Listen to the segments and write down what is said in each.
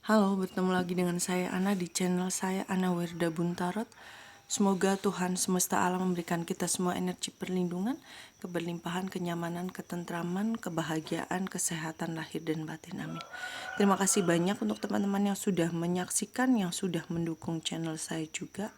Halo, bertemu lagi dengan saya Ana di channel saya Ana Werda Buntarot. Semoga Tuhan semesta alam memberikan kita semua energi perlindungan, keberlimpahan, kenyamanan, ketentraman, kebahagiaan, kesehatan lahir dan batin. Amin. Terima kasih banyak untuk teman-teman yang sudah menyaksikan, yang sudah mendukung channel saya juga.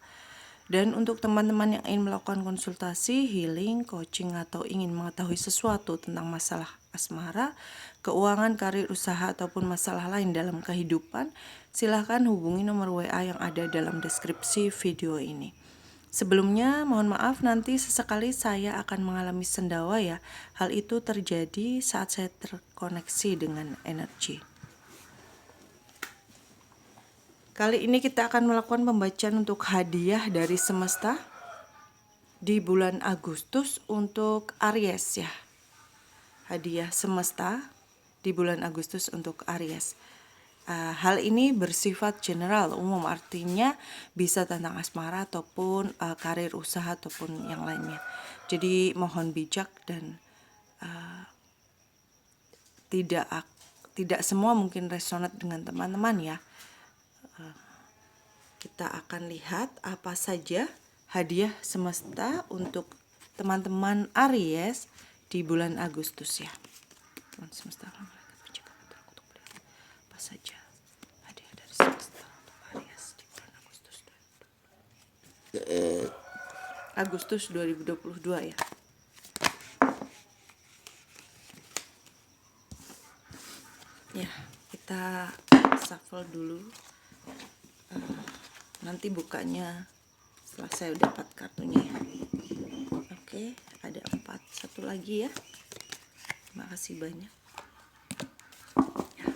Dan untuk teman-teman yang ingin melakukan konsultasi, healing, coaching, atau ingin mengetahui sesuatu tentang masalah asmara, keuangan, karir, usaha, ataupun masalah lain dalam kehidupan, silahkan hubungi nomor WA yang ada dalam deskripsi video ini. Sebelumnya, mohon maaf nanti sesekali saya akan mengalami sendawa ya. Hal itu terjadi saat saya terkoneksi dengan energi. Kali ini kita akan melakukan pembacaan untuk hadiah dari semesta di bulan Agustus untuk Aries ya. Hadiah semesta di bulan Agustus untuk Aries. Hal ini bersifat general, umum, artinya bisa tentang asmara ataupun karir, usaha ataupun yang lainnya. Jadi mohon bijak dan tidak semua mungkin resonate dengan teman-teman ya. Kita akan lihat apa saja hadiah semesta untuk teman-teman Aries di bulan Agustus ya. Tuhan semesta alam malaikat penjaga putra untuk melihat apa saja hadiah dari semesta untuk Aries di bulan Agustus 2022 ya. Ya, kita shuffle dulu. Nanti bukanya setelah saya dapat kartunya ya. Oke, ada 4. Satu lagi ya. Terima kasih banyak. Ya.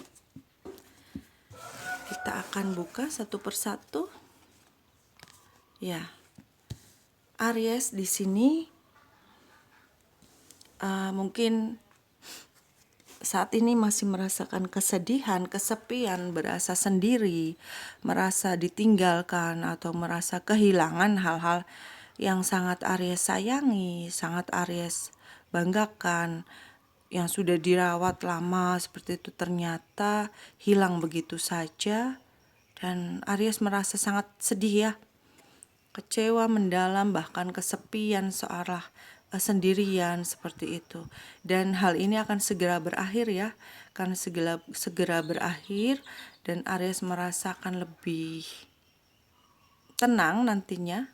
Kita akan buka satu persatu. Ya. Aries di sini mungkin saat ini masih merasakan kesedihan, kesepian, berasa sendiri, merasa ditinggalkan atau merasa kehilangan hal-hal yang sangat Aries sayangi, sangat Aries banggakan, yang sudah dirawat lama seperti itu ternyata hilang begitu saja, dan Aries merasa sangat sedih ya, kecewa mendalam, bahkan kesepian, seolah sendirian seperti itu. Dan hal ini akan segera berakhir ya, akan segera berakhir, dan Aries merasakan lebih tenang nantinya,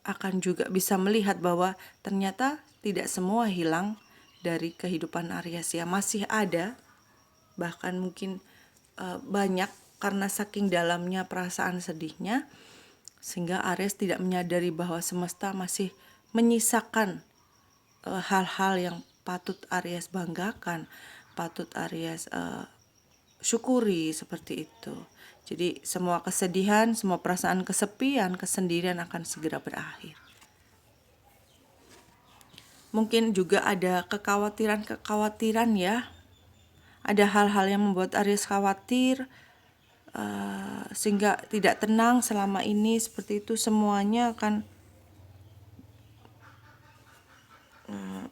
akan juga bisa melihat bahwa ternyata tidak semua hilang dari kehidupan Aries ya, masih ada, bahkan mungkin banyak, karena saking dalamnya perasaan sedihnya sehingga Aries tidak menyadari bahwa semesta masih menyisakan hal-hal yang patut Aries banggakan, patut Aries syukuri seperti itu. Jadi semua kesedihan, semua perasaan kesepian, kesendirian akan segera berakhir. Mungkin juga ada kekhawatiran ya. Ada hal-hal yang membuat Aries khawatir, sehingga tidak tenang selama ini, seperti itu. Semuanya akan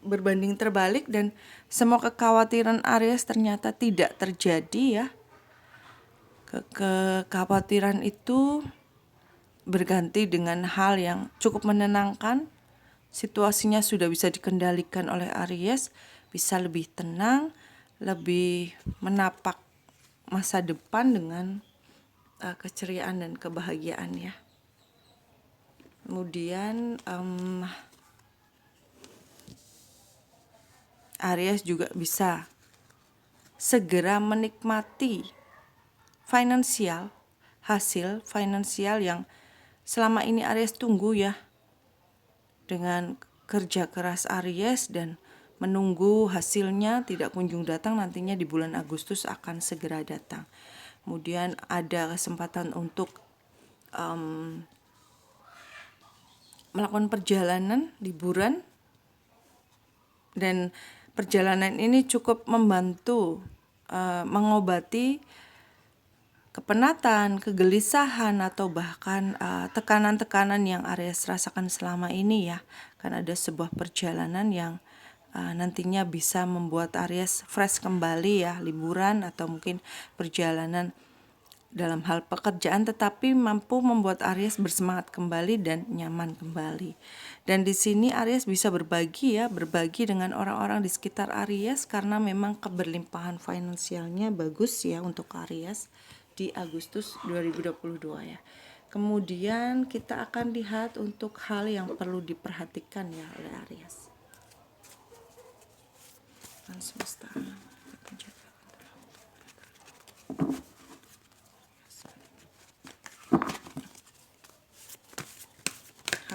berbanding terbalik, dan semua kekhawatiran Aries ternyata tidak terjadi ya. Kekhawatiran itu berganti dengan hal yang cukup menenangkan. Situasinya sudah bisa dikendalikan oleh Aries, bisa lebih tenang, lebih menapak masa depan dengan keceriaan dan kebahagiaan ya. Kemudian Aries juga bisa segera menikmati hasil finansial yang selama ini Aries tunggu ya, dengan kerja keras Aries dan menunggu hasilnya tidak kunjung datang, nantinya di bulan Agustus akan segera datang. Kemudian ada kesempatan untuk melakukan perjalanan liburan, dan perjalanan ini cukup membantu mengobati kepenatan, kegelisahan, atau bahkan tekanan-tekanan yang Aries rasakan selama ini ya. Kan ada sebuah perjalanan yang nantinya bisa membuat Aries fresh kembali ya, liburan atau mungkin perjalanan dalam hal pekerjaan, tetapi mampu membuat Aries bersemangat kembali dan nyaman kembali. Dan di sini Aries bisa berbagi dengan orang-orang di sekitar Aries, karena memang keberlimpahan finansialnya bagus ya untuk Aries di Agustus 2022 ya. Kemudian kita akan lihat untuk hal yang perlu diperhatikan ya oleh Aries. Dan semesta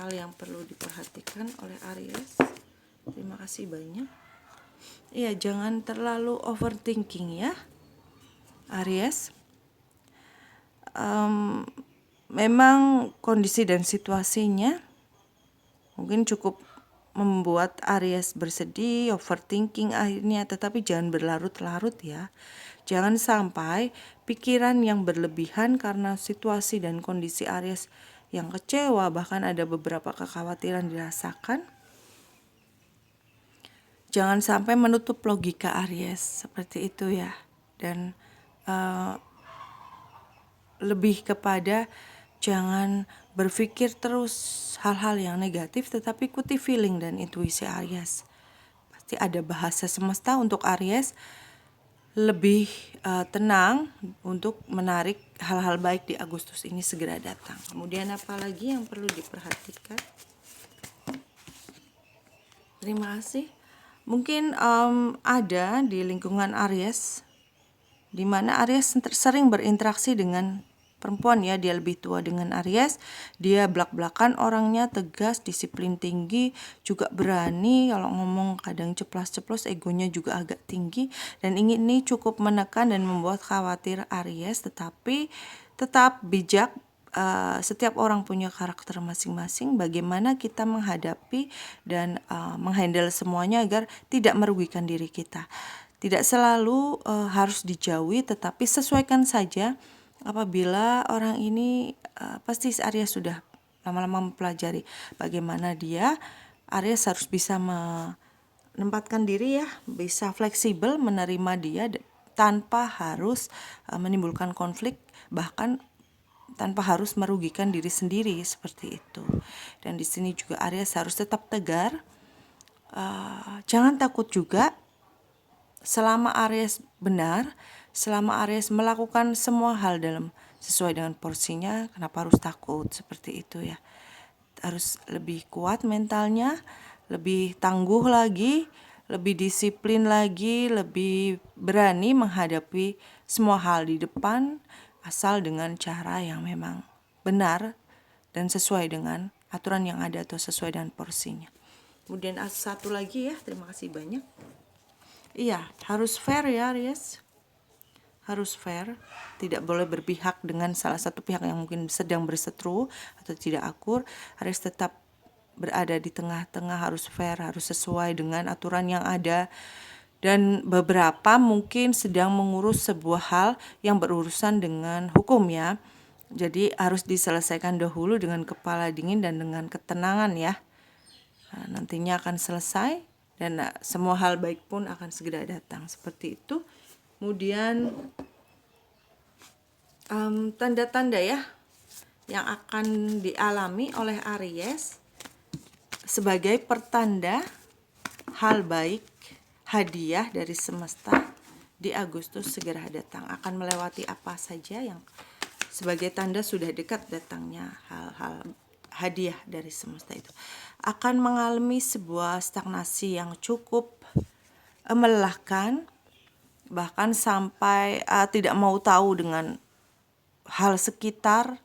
hal yang perlu diperhatikan oleh Aries. Terima kasih banyak. Iya, jangan terlalu overthinking ya, Aries. Memang kondisi dan situasinya mungkin cukup membuat Aries bersedih, overthinking akhirnya, tetapi jangan berlarut-larut ya. Jangan sampai pikiran yang berlebihan karena situasi dan kondisi Aries yang kecewa, bahkan ada beberapa kekhawatiran dirasakan. Jangan sampai menutup logika Aries seperti itu ya. Dan lebih kepada jangan berpikir terus hal-hal yang negatif, tetapi ikuti feeling dan intuisi Aries. Pasti ada bahasa semesta untuk Aries lebih tenang untuk menarik hal-hal baik di Agustus ini segera datang. Kemudian apa lagi yang perlu diperhatikan? Terima kasih. Mungkin ada di lingkungan Aries, di mana Aries sering berinteraksi dengan perempuan ya. Dia lebih tua dengan Aries, dia belak-belakan orangnya, tegas, disiplin tinggi, juga berani, kalau ngomong kadang ceplas-ceplos, egonya juga agak tinggi, dan ini cukup menekan dan membuat khawatir Aries, tetapi tetap bijak. Setiap orang punya karakter masing-masing, bagaimana kita menghadapi dan menghandle semuanya agar tidak merugikan diri kita. Tidak selalu harus dijauhi, tetapi sesuaikan saja. Apabila orang ini pasti Aries sudah lama-lama mempelajari bagaimana dia, Aries harus bisa menempatkan diri ya, bisa fleksibel menerima dia tanpa harus menimbulkan konflik, bahkan tanpa harus merugikan diri sendiri seperti itu. Dan di sini juga Aries harus tetap tegar. Jangan takut juga. Selama Aries benar, selama Aries melakukan semua hal sesuai dengan porsinya, kenapa harus takut seperti itu ya. Harus lebih kuat mentalnya, lebih tangguh lagi, lebih disiplin lagi, lebih berani menghadapi semua hal di depan, asal dengan cara yang memang benar dan sesuai dengan aturan yang ada atau sesuai dengan porsinya. Kemudian satu lagi ya, terima kasih banyak. Iya, harus fair ya Aries. Harus fair, tidak boleh berpihak dengan salah satu pihak yang mungkin sedang berseteru atau tidak akur. Aries tetap berada di tengah-tengah, harus fair, harus sesuai dengan aturan yang ada. Dan beberapa mungkin sedang mengurus sebuah hal yang berurusan dengan hukum ya. Jadi harus diselesaikan dahulu dengan kepala dingin dan dengan ketenangan ya. Nantinya akan selesai dan semua hal baik pun akan segera datang, seperti itu. Kemudian tanda-tanda ya yang akan dialami oleh Aries sebagai pertanda hal baik, hadiah dari semesta di Agustus segera datang. Akan melewati apa saja yang sebagai tanda sudah dekat datangnya hal-hal hadiah dari semesta itu. Akan mengalami sebuah stagnasi yang cukup melelahkan, bahkan sampai tidak mau tahu dengan hal sekitar.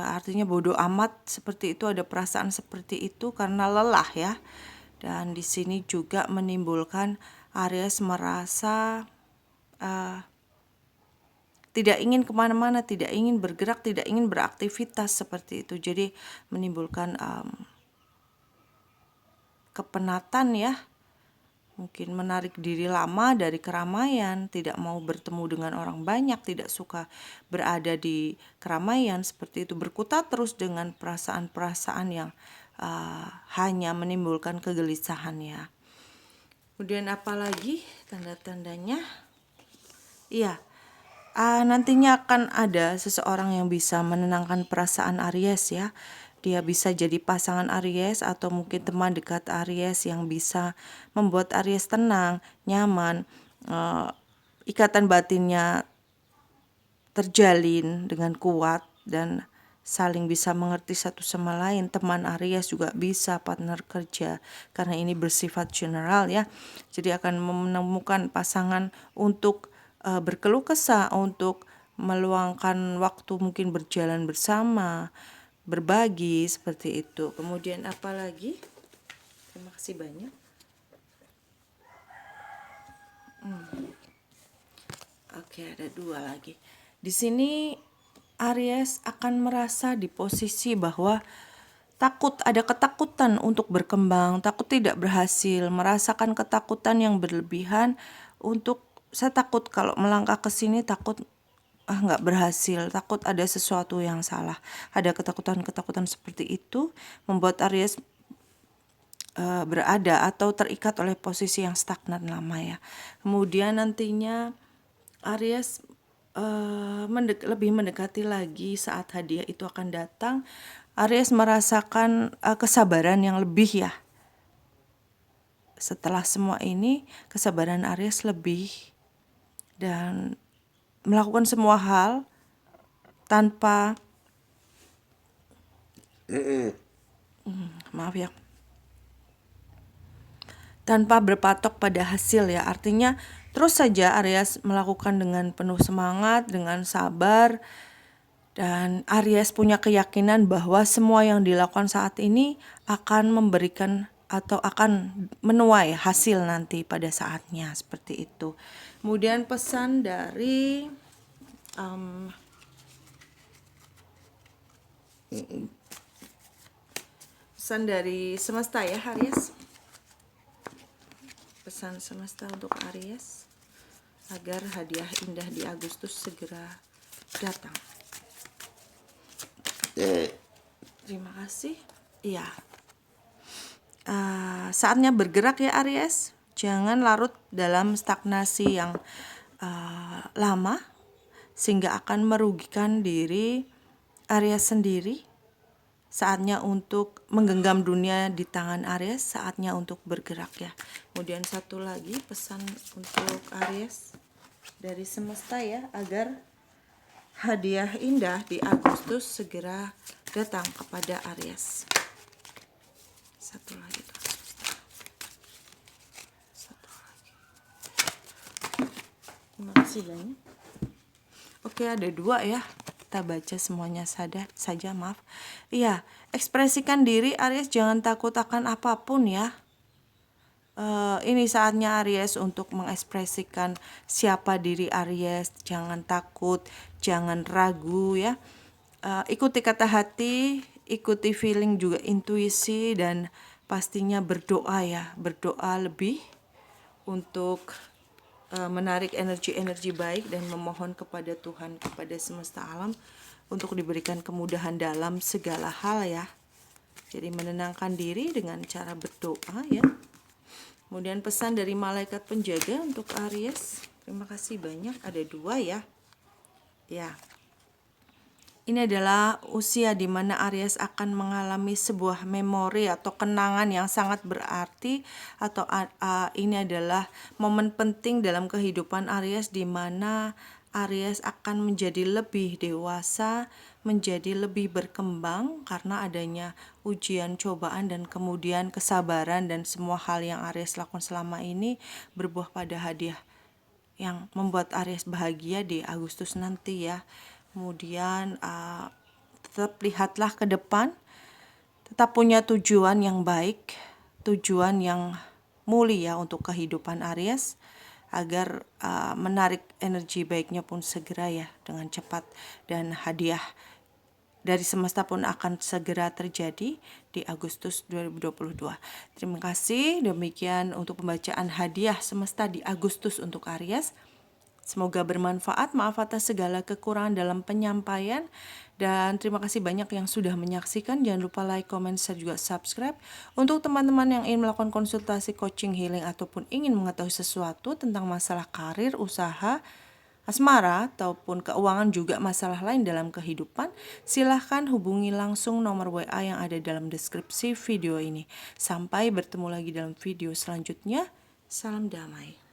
Artinya bodoh amat, seperti itu, ada perasaan seperti itu karena lelah ya. Dan di sini juga menimbulkan Aries merasa tidak ingin kemana-mana, tidak ingin bergerak, tidak ingin beraktivitas seperti itu. Jadi menimbulkan kepenatan ya, mungkin menarik diri lama dari keramaian, tidak mau bertemu dengan orang banyak, tidak suka berada di keramaian seperti itu, berkutat terus dengan perasaan-perasaan yang hanya menimbulkan kegelisahan ya. Kemudian apalagi tanda-tandanya? Iya, Nantinya akan ada seseorang yang bisa menenangkan perasaan Aries ya. Dia bisa jadi pasangan Aries atau mungkin teman dekat Aries yang bisa membuat Aries tenang, nyaman, ikatan batinnya terjalin dengan kuat dan saling bisa mengerti satu sama lain. Teman Aries juga bisa partner kerja karena ini bersifat general ya. Jadi akan menemukan pasangan untuk berkeluh kesah, untuk meluangkan waktu, mungkin berjalan bersama, berbagi seperti itu. Kemudian apa lagi? Terima kasih banyak. Oke, ada 2 lagi. Di sini Aries akan merasa di posisi bahwa takut, ada ketakutan untuk berkembang, takut tidak berhasil, merasakan ketakutan yang berlebihan untuk saya takut kalau melangkah ke sini, takut nggak berhasil, takut ada sesuatu yang salah. Ada ketakutan-ketakutan seperti itu membuat Aries berada atau terikat oleh posisi yang stagnan lama ya. Kemudian nantinya Aries lebih mendekati lagi saat hadiah itu akan datang. Aries merasakan kesabaran yang lebih ya. Setelah semua ini, kesabaran Aries lebih dan melakukan semua hal tanpa maaf ya, tanpa berpatok pada hasil ya. Artinya terus saja Aries melakukan dengan penuh semangat, dengan sabar, dan Aries punya keyakinan bahwa semua yang dilakukan saat ini akan memberikan atau akan menuai hasil nanti pada saatnya, seperti itu. Kemudian pesan dari semesta ya Aries. Pesan semesta untuk Aries agar hadiah indah di Agustus segera datang. Terima kasih. Iya. Saatnya bergerak ya Aries. Jangan larut dalam stagnasi yang lama sehingga akan merugikan diri Aries sendiri. Saatnya untuk menggenggam dunia di tangan Aries, saatnya untuk bergerak ya. Kemudian satu lagi pesan untuk Aries dari semesta ya, agar hadiah indah di Agustus segera datang kepada Aries. Satu lagi tuh. Satu lagi. Terima kasih banyak. Oke, ada 2 ya. Kita baca semuanya saja, maaf. Iya, ekspresikan diri Aries, jangan takut akan apapun ya. Ini saatnya Aries untuk mengekspresikan siapa diri Aries. Jangan takut, jangan ragu ya. Ikuti kata hati, ikuti feeling juga, intuisi, dan pastinya berdoa ya. Berdoa lebih untuk menarik energi-energi baik dan memohon kepada Tuhan, kepada semesta alam untuk diberikan kemudahan dalam segala hal ya. Jadi menenangkan diri dengan cara berdoa ya. Kemudian pesan dari malaikat penjaga untuk Aries. Terima kasih banyak, ada 2 ya. Ya. Ini adalah usia di mana Aries akan mengalami sebuah memori atau kenangan yang sangat berarti, atau ini adalah momen penting dalam kehidupan Aries di mana Aries akan menjadi lebih dewasa, menjadi lebih berkembang karena adanya ujian, cobaan, dan kemudian kesabaran, dan semua hal yang Aries lakukan selama ini berbuah pada hadiah yang membuat Aries bahagia di Agustus nanti ya. Kemudian tetap lihatlah ke depan, tetap punya tujuan yang baik, tujuan yang mulia untuk kehidupan Aries, agar menarik energi baiknya pun segera ya dengan cepat, dan hadiah dari semesta pun akan segera terjadi di Agustus 2022. Terima kasih, demikian untuk pembacaan hadiah semesta di Agustus untuk Aries. Semoga bermanfaat, maaf atas segala kekurangan dalam penyampaian, dan terima kasih banyak yang sudah menyaksikan. Jangan lupa like, comment, share, juga subscribe. Untuk teman-teman yang ingin melakukan konsultasi coaching healing ataupun ingin mengetahui sesuatu tentang masalah karir, usaha, asmara ataupun keuangan, juga masalah lain dalam kehidupan, silahkan hubungi langsung nomor WA yang ada dalam deskripsi video ini. Sampai bertemu lagi dalam video selanjutnya. Salam damai.